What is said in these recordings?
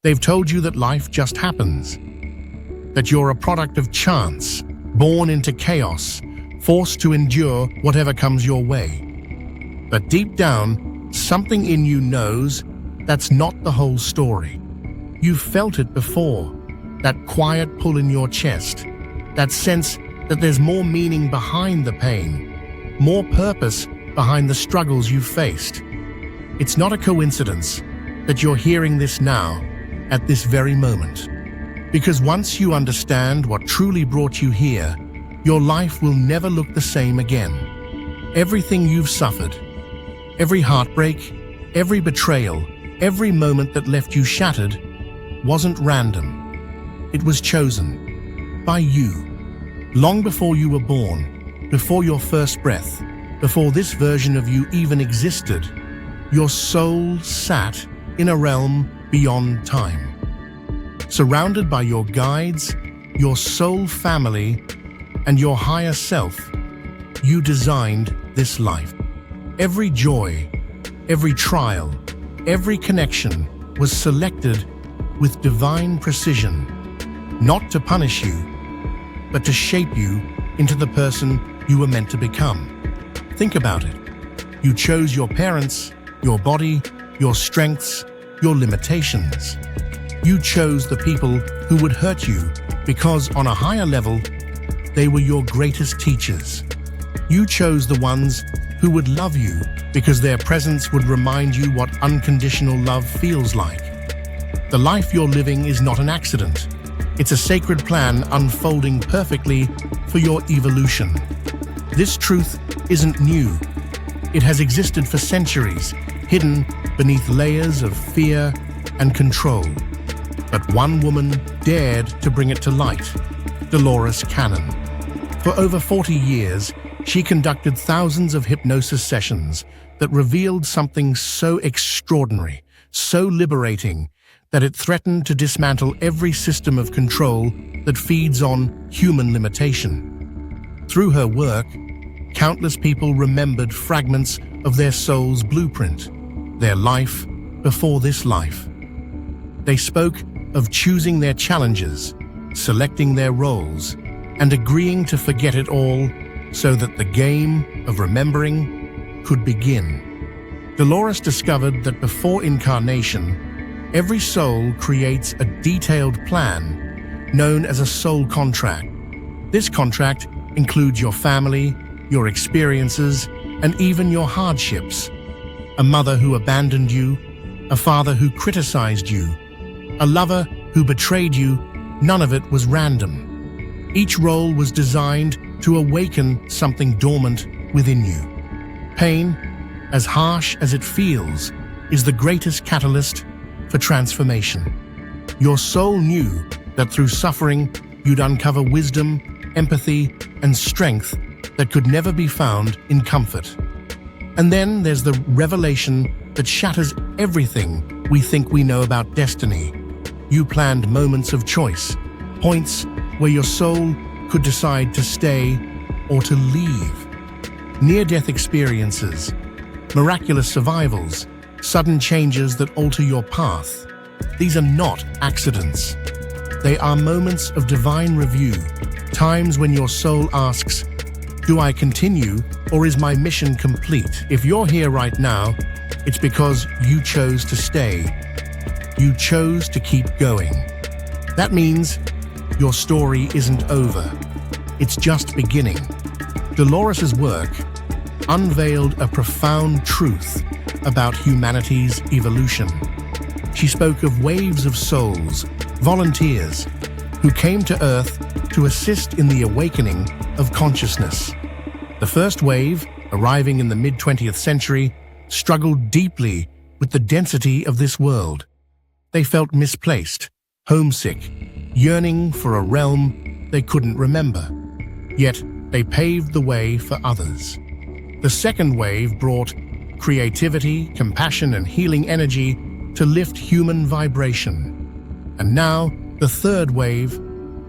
They've told you that life just happens, that you're a product of chance, born into chaos, forced to endure whatever comes your way. But deep down, something in you knows that's not the whole story. You've felt it before, that quiet pull in your chest, that sense that there's more meaning behind the pain, more purpose behind the struggles you've faced. It's not a coincidence that you're hearing this now, at this very moment. Because once you understand what truly brought you here, your life will never look the same again. Everything you've suffered, every heartbreak, every betrayal, every moment that left you shattered, wasn't random. It was chosen by you. Long before you were born, before your first breath, before this version of you even existed, your soul sat in a realm beyond time. Surrounded by your guides, your soul family, and your higher self, you designed this life. Every joy, every trial, every connection was selected with divine precision, not to punish you, but to shape you into the person you were meant to become. Think about it. You chose your parents, your body, your strengths, your limitations. You chose the people who would hurt you because, on a higher level, they were your greatest teachers. You chose the ones who would love you because their presence would remind you what unconditional love feels like. The life you're living is not an accident. It's a sacred plan unfolding perfectly for your evolution. This truth isn't new. It has existed for centuries, hidden beneath layers of fear and control. But one woman dared to bring it to light, Dolores Cannon. For over 40 years, she conducted thousands of hypnosis sessions that revealed something so extraordinary, so liberating, that it threatened to dismantle every system of control that feeds on human limitation. Through her work, countless people remembered fragments of their soul's blueprint, their life before this life. They spoke of choosing their challenges, selecting their roles, and agreeing to forget it all so that the game of remembering could begin. Dolores discovered that before incarnation, every soul creates a detailed plan known as a soul contract. This contract includes your family, your experiences, and even your hardships. A mother who abandoned you, a father who criticized you, a lover who betrayed you, none of it was random. Each role was designed to awaken something dormant within you. Pain, as harsh as it feels, is the greatest catalyst for transformation. Your soul knew that through suffering, you'd uncover wisdom, empathy, and strength that could never be found in comfort. And then there's the revelation that shatters everything we think we know about destiny. You planned moments of choice, points where your soul could decide to stay or to leave. Near-death experiences, miraculous survivals, sudden changes that alter your path. These are not accidents. They are moments of divine review, times when your soul asks, do I continue, or is my mission complete? If you're here right now, it's because you chose to stay. You chose to keep going. That means your story isn't over. It's just beginning. Dolores' work unveiled a profound truth about humanity's evolution. She spoke of waves of souls, volunteers, who came to Earth to assist in the awakening of consciousness. The first wave, arriving in the mid-20th century, struggled deeply with the density of this world. They felt misplaced, homesick, yearning for a realm they couldn't remember. Yet they paved the way for others. The second wave brought creativity, compassion, and healing energy to lift human vibration. And now, the third wave,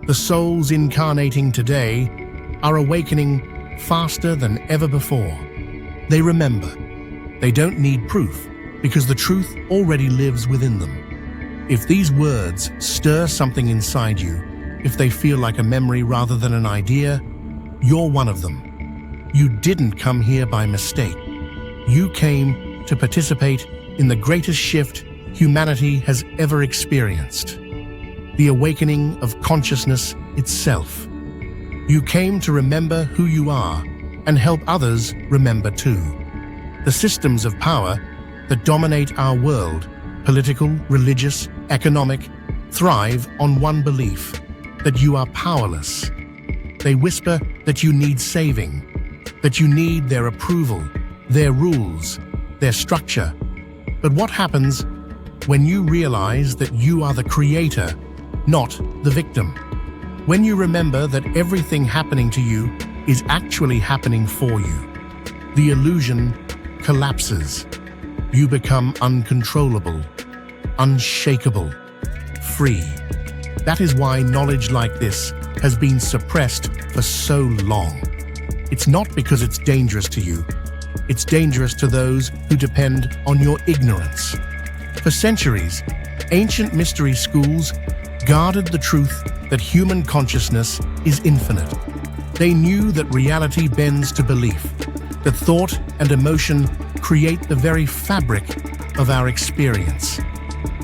the souls incarnating today, are awakening faster than ever before. They remember. They don't need proof, because the truth already lives within them. If these words stir something inside you, if they feel like a memory rather than an idea, you're one of them. You didn't come here by mistake. You came to participate in the greatest shift humanity has ever experienced, the awakening of consciousness itself. You came to remember who you are and help others remember too. The systems of power that dominate our world, political, religious, economic, thrive on one belief, that you are powerless. They whisper that you need saving, that you need their approval, their rules, their structure. But what happens when you realize that you are the creator, not the victim? When you remember that everything happening to you is actually happening for you, the illusion collapses. You become uncontrollable, unshakable, free. That is why knowledge like this has been suppressed for so long. It's not because it's dangerous to you. It's dangerous to those who depend on your ignorance. For centuries, ancient mystery schools guarded the truth that human consciousness is infinite. They knew that reality bends to belief, that thought and emotion create the very fabric of our experience.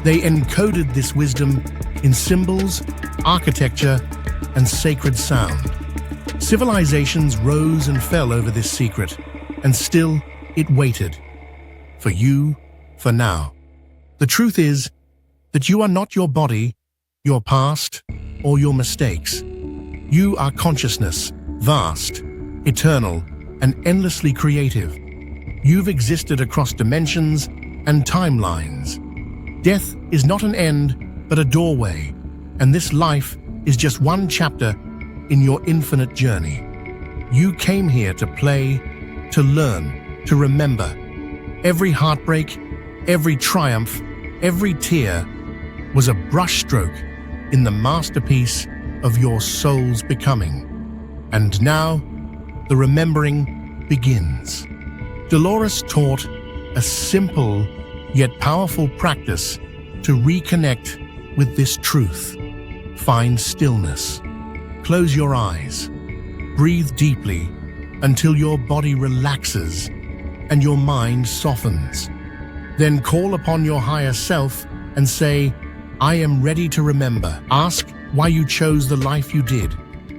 They encoded this wisdom in symbols, architecture, and sacred sound. Civilizations rose and fell over this secret, and still it waited. For you, for now. The truth is that you are not your body, your past, or your mistakes. You are consciousness, vast, eternal, and endlessly creative. You've existed across dimensions and timelines. Death is not an end, but a doorway, and this life is just one chapter in your infinite journey. You came here to play, to learn, to remember. Every heartbreak, every triumph, every tear was a brushstroke in the masterpiece of your soul's becoming. And now, the remembering begins. Dolores taught a simple yet powerful practice to reconnect with this truth. Find stillness. Close your eyes. Breathe deeply until your body relaxes and your mind softens. Then call upon your higher self and say, I am ready to remember. Ask why you chose the life you did,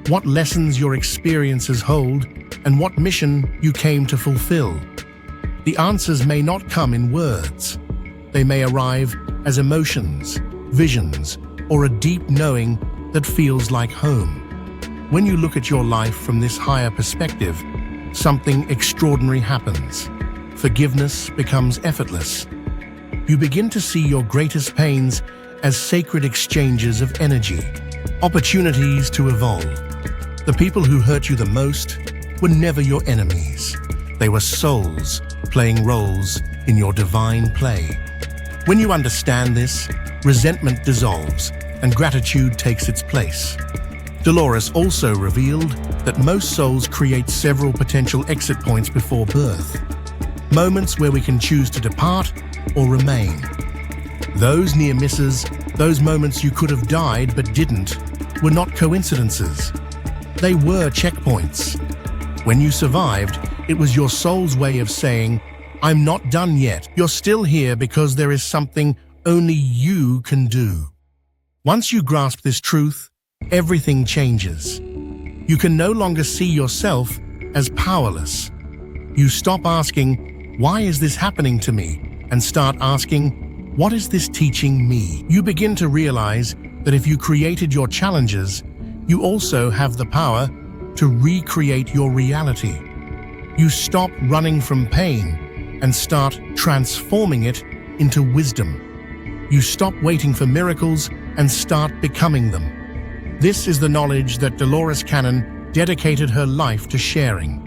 what lessons your experiences hold, and what mission you came to fulfill. The answers may not come in words. They may arrive as emotions, visions, or a deep knowing that feels like home. When you look at your life from this higher perspective, something extraordinary happens. Forgiveness becomes effortless. You begin to see your greatest pains as sacred exchanges of energy, opportunities to evolve. The people who hurt you the most were never your enemies. They were souls playing roles in your divine play. When you understand this, resentment dissolves and gratitude takes its place. Dolores also revealed that most souls create several potential exit points before birth, moments where we can choose to depart or remain. Those near misses, those moments you could have died but didn't, were not coincidences. They were checkpoints. When you survived, it was your soul's way of saying, I'm not done yet. You're still here because there is something only you can do. Once you grasp this truth, everything changes. You can no longer see yourself as powerless. You stop asking, why is this happening to me? And start asking, what is this teaching me? You begin to realize that if you created your challenges, you also have the power to recreate your reality. You stop running from pain and start transforming it into wisdom. You stop waiting for miracles and start becoming them. This is the knowledge that Dolores Cannon dedicated her life to sharing.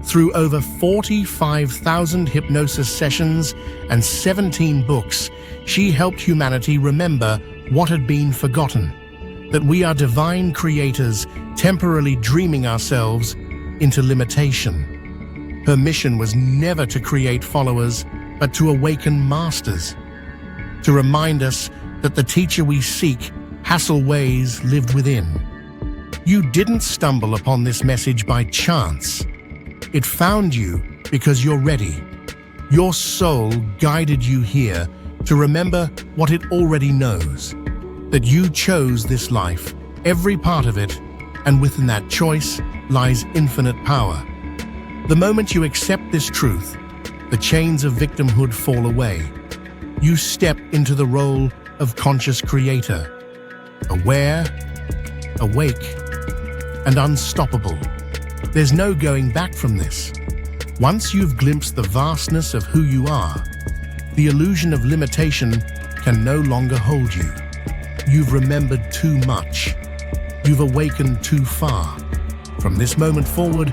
Through over 45,000 hypnosis sessions and 17 books, she helped humanity remember what had been forgotten, that we are divine creators temporarily dreaming ourselves into limitation. Her mission was never to create followers, but to awaken masters, to remind us that the teacher we seek, hassle ways, lived within. You didn't stumble upon this message by chance. It found you because you're ready. Your soul guided you here to remember what it already knows, that you chose this life, every part of it, and within that choice lies infinite power. The moment you accept this truth, the chains of victimhood fall away. You step into the role of conscious creator, aware, awake, and unstoppable. There's no going back from this. Once you've glimpsed the vastness of who you are, the illusion of limitation can no longer hold you. You've remembered too much. You've awakened too far. From this moment forward,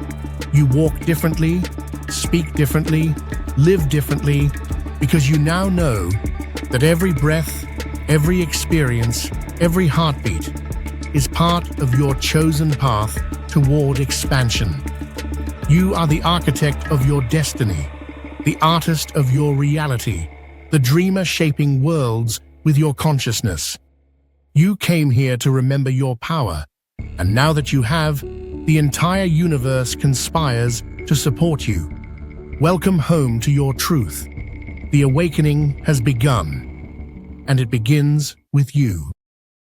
you walk differently, speak differently, live differently, because you now know that every breath, every experience, every heartbeat is part of your chosen path toward expansion. You are the architect of your destiny, the artist of your reality, the dreamer shaping worlds with your consciousness. You came here to remember your power, and now that you have, the entire universe conspires to support you. Welcome home to your truth. The awakening has begun, and it begins with you.